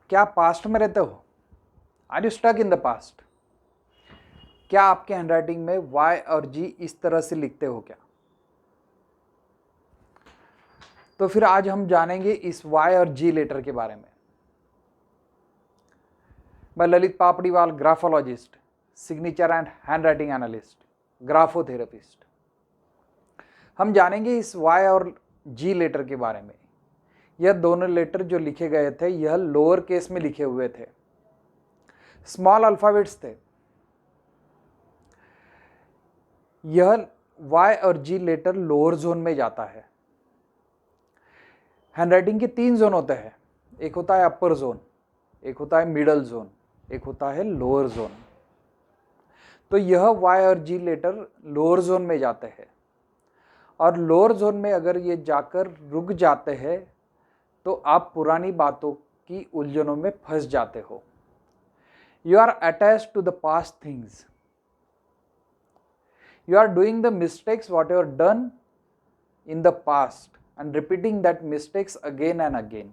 क्या पास्ट में रहते हो? Are you stuck in the past? क्या आपके हैंडराइटिंग में वाई और जी इस तरह से लिखते हो क्या? तो फिर आज हम जानेंगे इस वाई और जी लेटर के बारे में। मैं Lalit Papriwal, graphologist, signature and handwriting analyst, graphotherapist. हम जानेंगे इस वाई और जी लेटर के बारे में। यह दोनों लेटर जो लिखे गए थे यह लोअर केस में लिखे हुए थे, स्मॉल अल्फाबेट्स थे। यह वाई और जी लेटर लोअर जोन में जाता है। हैंडराइटिंग के 3 जोन होते हैं, एक होता है अपर जोन, एक होता है मिडल जोन, एक होता है लोअर जोन। तो यह वाई और जी लेटर लोअर जोन में जाते हैं, और लोअर जोन में अगर ये जाकर रुक जाते हैं तो आप पुरानी बातों की उलझनों में फंस जाते हो। You are attached to the past things. You are doing the mistakes what you have done in the past and repeating that mistakes again and again.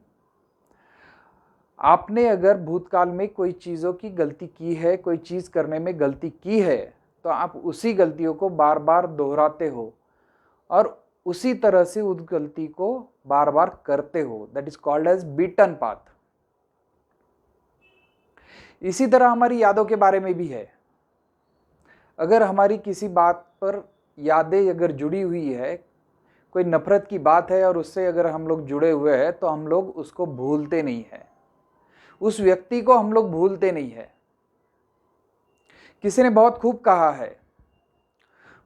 आपने अगर भूतकाल में कोई चीज़ों की गलती की है, कोई चीज़ करने में गलती की है, तो आप उसी गलतियों को बार बार दोहराते हो और उसी तरह से उस गलती को बार बार करते हो। That is called as beaten path. इसी तरह हमारी यादों के बारे में भी है। अगर हमारी किसी बात पर यादें अगर जुड़ी हुई है, कोई नफरत की बात है और उससे अगर हम लोग जुड़े हुए हैं, तो हम लोग उसको भूलते नहीं है, उस व्यक्ति को हम लोग भूलते नहीं है। किसी ने बहुत खूब कहा है,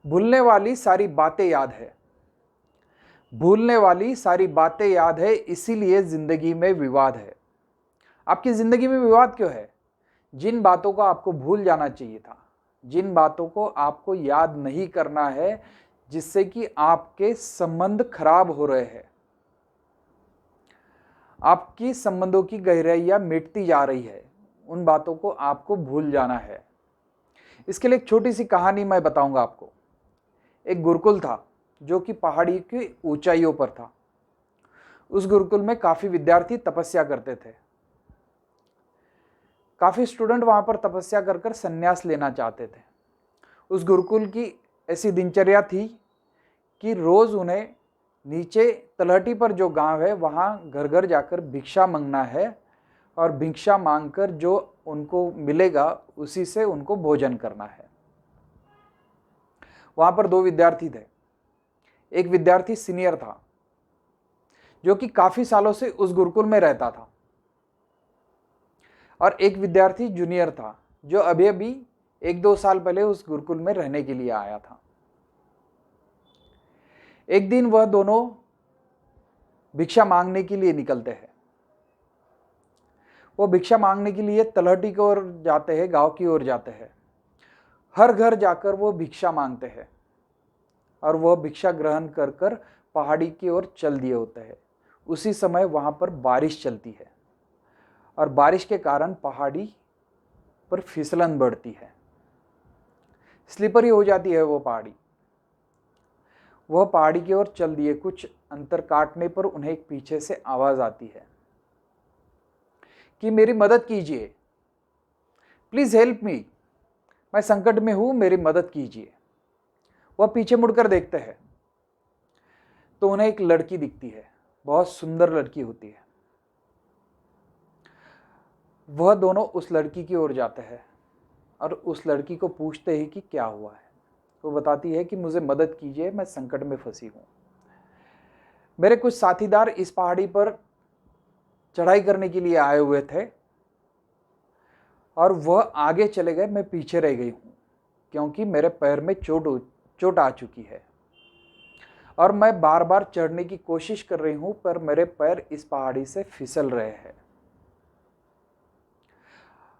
भूलने वाली सारी बातें याद है, भूलने वाली सारी बातें याद है, इसीलिए जिंदगी में विवाद है। आपकी जिंदगी में विवाद क्यों है? जिन बातों को आपको भूल जाना चाहिए था, जिन बातों को आपको याद नहीं करना है, जिससे कि आपके संबंध खराब हो रहे हैं, आपकी संबंधों की गहराइयां मिटती जा रही है, उन बातों को आपको भूल जाना है। इसके लिए एक छोटी सी कहानी मैं बताऊंगा आपको। एक गुरुकुल था जो कि पहाड़ी की ऊंचाइयों पर था। उस गुरुकुल में काफी विद्यार्थी तपस्या करते थे। काफी स्टूडेंट वहां पर तपस्या कर कर संन्यास लेना चाहते थे। उस गुरुकुल की ऐसी दिनचर्या थी कि रोज उन्हें नीचे तलहटी पर जो गांव है वहां घर घर जाकर भिक्षा मांगना है, और भिक्षा मांगकर जो उनको मिलेगा उसी से उनको भोजन करना है। वहां पर 2 विद्यार्थी थे। एक विद्यार्थी सीनियर था जो कि काफी सालों से उस गुरुकुल में रहता था, और एक विद्यार्थी जूनियर था जो अभी अभी 1-2 साल पहले उस गुरुकुल में रहने के लिए आया था। एक दिन वह दोनों भिक्षा मांगने के लिए निकलते हैं। वो भिक्षा मांगने के लिए तलहटी की ओर जाते हैं, गांव की ओर जाते हैं। हर घर जाकर वो भिक्षा मांगते हैं, और वह भिक्षा ग्रहण कर कर पहाड़ी की ओर चल दिए होते हैं। उसी समय वहां पर बारिश चलती है, और बारिश के कारण पहाड़ी पर फिसलन बढ़ती है, स्लिपरी हो जाती है वो पहाड़ी। वह पहाड़ी की ओर चल दिए, कुछ अंतर काटने पर उन्हें एक पीछे से आवाज आती है कि मेरी मदद कीजिए, प्लीज हेल्प मी, मैं संकट में हूं, मेरी मदद कीजिए। वह पीछे मुड़कर देखते हैं तो उन्हें एक लड़की दिखती है, बहुत सुंदर लड़की होती है। वह दोनों उस लड़की की ओर जाते हैं और उस लड़की को पूछते हैं कि क्या हुआ है। वो बताती है कि मुझे मदद कीजिए, मैं संकट में फंसी हूं। मेरे कुछ साथीदार इस पहाड़ी पर चढ़ाई करने के लिए आए हुए थे, और वह आगे चले गए, मैं पीछे रह गई हूं, क्योंकि मेरे पैर में चोट आ चुकी है, और मैं बार बार चढ़ने की कोशिश कर रही हूं, पर मेरे पैर इस पहाड़ी से फिसल रहे हैं,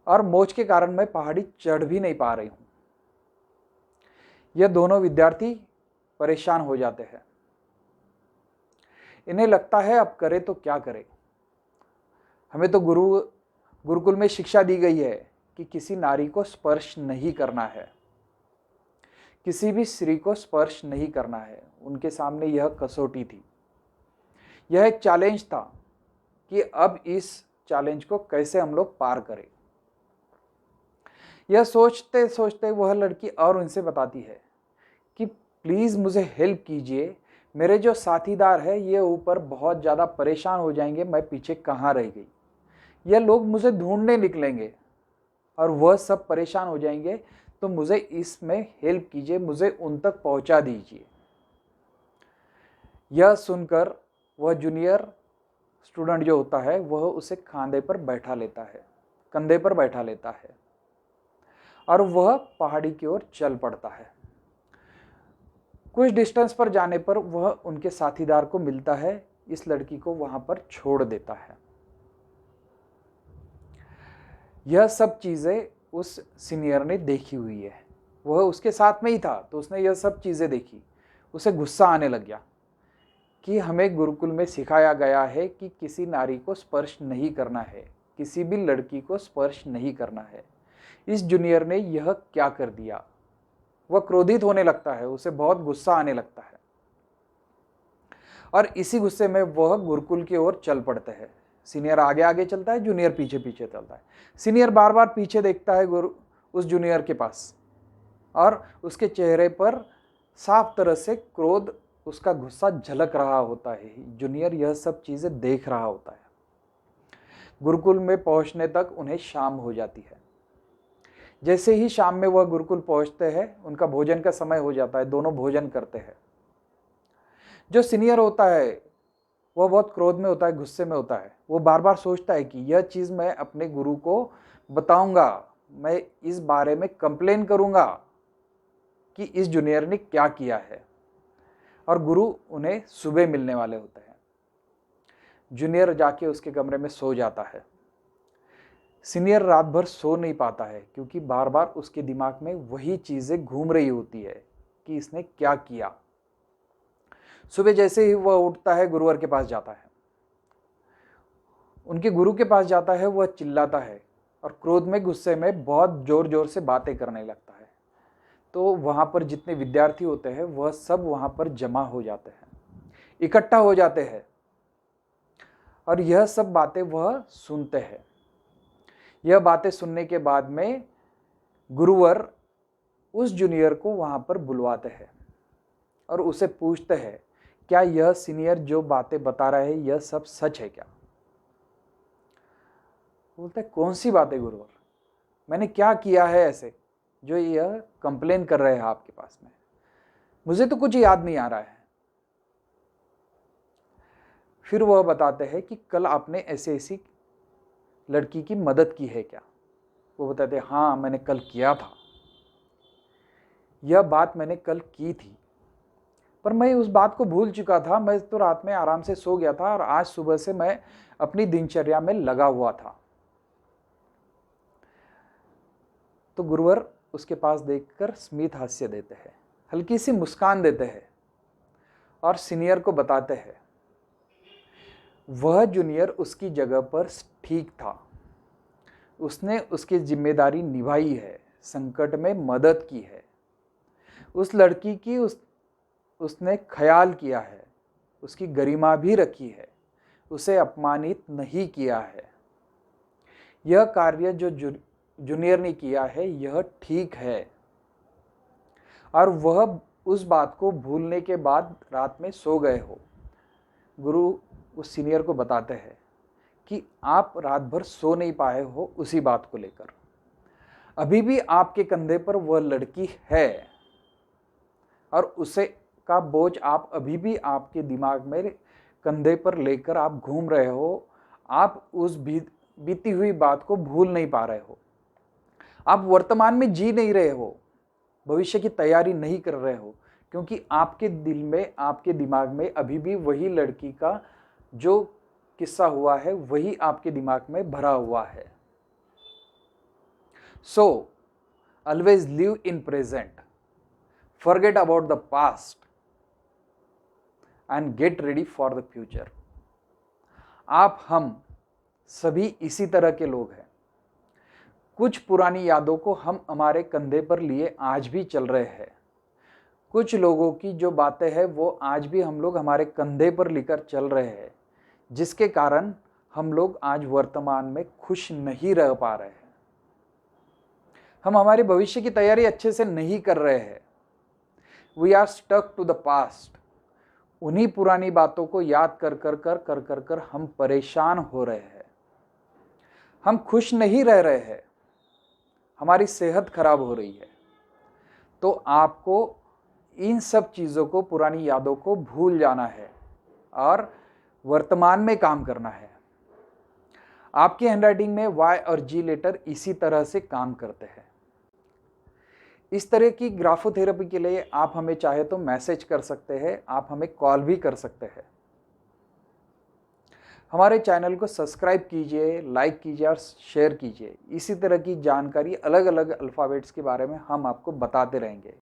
और मोच के कारण मैं पहाड़ी चढ़ भी नहीं पा रही हूं। यह दोनों विद्यार्थी परेशान हो जाते हैं। इन्हें लगता है अब करें तो क्या करें। हमें तो गुरुकुल में शिक्षा दी गई है कि किसी नारी को स्पर्श नहीं करना है, किसी भी स्त्री को स्पर्श नहीं करना है। उनके सामने यह कसौटी थी, यह एक चैलेंज था कि अब इस चैलेंज को कैसे हम लोग पार करें। यह सोचते सोचते वह लड़की और उनसे बताती है कि प्लीज़ मुझे हेल्प कीजिए, मेरे जो साथीदार है ये ऊपर बहुत ज़्यादा परेशान हो जाएंगे, मैं पीछे कहाँ रह गई। यह लोग मुझे ढूंढने निकलेंगे और वह सब परेशान हो जाएंगे, तो मुझे इसमें हेल्प कीजिए, मुझे उन तक पहुंचा दीजिए। यह सुनकर वह जूनियर स्टूडेंट जो होता है वह उसे कंधे पर बैठा लेता है और वह पहाड़ी की ओर चल पड़ता है। कुछ डिस्टेंस पर जाने पर वह उनके साथीदार को मिलता है, इस लड़की को वहां पर छोड़ देता है। यह सब चीज़ें उस सीनियर ने देखी हुई है, वह उसके साथ में ही था, तो उसने यह सब चीज़ें देखी। उसे गुस्सा आने लग गया कि हमें गुरुकुल में सिखाया गया है कि किसी नारी को स्पर्श नहीं करना है, किसी भी लड़की को स्पर्श नहीं करना है। इस जूनियर ने यह क्या कर दिया। वह क्रोधित होने लगता है, उसे बहुत गुस्सा आने लगता है और इसी गुस्से में वह गुरुकुल की ओर चल पड़ते हैं। सीनियर आगे आगे चलता है, जूनियर पीछे पीछे चलता है। सीनियर बार बार पीछे देखता है उस जूनियर के पास और उसके चेहरे पर साफ तरह से क्रोध, उसका गुस्सा झलक रहा होता है। जूनियर यह सब चीज़ें देख रहा होता है। गुरुकुल में पहुंचने तक उन्हें शाम हो जाती है। जैसे ही शाम में वह गुरुकुल पहुंचते हैं, उनका भोजन का समय हो जाता है, दोनों भोजन करते हैं। जो सीनियर होता है वह बहुत क्रोध में होता है, गुस्से में होता है। वो बार बार सोचता है कि यह चीज़ मैं अपने गुरु को बताऊंगा, मैं इस बारे में कंप्लेन करूंगा कि इस जूनियर ने क्या किया है, और गुरु उन्हें सुबह मिलने वाले होते हैं। जूनियर जाके उसके कमरे में सो जाता है। सीनियर रात भर सो नहीं पाता है क्योंकि बार बार उसके दिमाग में वही चीज़ें घूम रही होती है कि इसने क्या किया। सुबह जैसे ही वह उठता है, गुरुवर के पास जाता है। उनके गुरु के पास जाता है, वह चिल्लाता है और क्रोध में, गुस्से में बहुत जोर जोर से बातें करने लगता है। तो वहाँ पर जितने विद्यार्थी होते हैं वह सब वहाँ पर जमा हो जाते हैं, इकट्ठा हो जाते हैं और यह सब बातें वह सुनते हैं। यह बातें सुनने के बाद में गुरुवर उस जूनियर को वहाँ पर बुलवाते हैं और उसे पूछते हैं, क्या यह सीनियर जो बातें बता रहा है यह सब सच है क्या? बोलते हैं, कौन सी बातें गुरुवर, मैंने क्या किया है ऐसे जो यह कंप्लेन कर रहे हैं आपके पास में? मुझे तो कुछ याद नहीं आ रहा है। फिर वह बताते हैं कि कल आपने ऐसी ऐसी लड़की की मदद की है क्या? वो बताते हैं, हाँ मैंने कल किया था, यह बात मैंने कल की थी, पर मैं उस बात को भूल चुका था। मैं तो रात में आराम से सो गया था और आज सुबह से मैं अपनी दिनचर्या में लगा हुआ था। तो गुरुवर उसके पास देखकर स्मित हास्य देते हैं, हल्की सी मुस्कान देते हैं और सीनियर को बताते हैं, वह जूनियर उसकी जगह पर ठीक था, उसने उसकी जिम्मेदारी निभाई है, संकट में मदद की है, उस लड़की की उसने ख्याल किया है, उसकी गरिमा भी रखी है, उसे अपमानित नहीं किया है। यह कार्य जो जूनियर ने किया है यह ठीक है। और वह उस बात को भूलने के बाद रात में सो गए हो। गुरु उस सीनियर को बताते हैं कि आप रात भर सो नहीं पाए हो उसी बात को लेकर। अभी भी आपके कंधे पर वह लड़की है और उसे का बोझ आप अभी भी आपके दिमाग में कंधे पर लेकर आप घूम रहे हो। आप उस बीती हुई बात को भूल नहीं पा रहे हो। आप वर्तमान में जी नहीं रहे हो, भविष्य की तैयारी नहीं कर रहे हो, क्योंकि आपके दिल में, आपके दिमाग में अभी भी वही लड़की का जो किस्सा हुआ है वही आपके दिमाग में भरा हुआ है। So always live in present, forget about the past and get ready for the future. आप हम सभी इसी तरह के लोग हैं। कुछ पुरानी यादों को हम हमारे कंधे पर लिए आज भी चल रहे हैं। कुछ लोगों की जो बातें हैं वो आज भी हम लोग हमारे कंधे पर लेकर चल रहे हैं, जिसके कारण हम लोग आज वर्तमान में खुश नहीं रह पा रहे हैं। हम हमारे भविष्य की तैयारी अच्छे से नहीं कर रहे हैं। We are stuck to the past. उन्हीं पुरानी बातों को याद कर हम परेशान हो रहे हैं। हम खुश नहीं रह रहे हैं। हमारी सेहत खराब हो रही है। तो आपको इन सब चीज़ों को, पुरानी यादों को भूल जाना है और वर्तमान में काम करना है। आपकी हैंडराइटिंग में वाई और जी लेटर इसी तरह से काम करते हैं। इस तरह की ग्राफोथेरेपी के लिए आप हमें चाहे तो मैसेज कर सकते हैं, आप हमें कॉल भी कर सकते हैं। हमारे चैनल को सब्सक्राइब कीजिए, लाइक कीजिए और शेयर कीजिए। इसी तरह की जानकारी अलग अलग अल्फ़ाबेट्स के बारे में हम आपको बताते रहेंगे।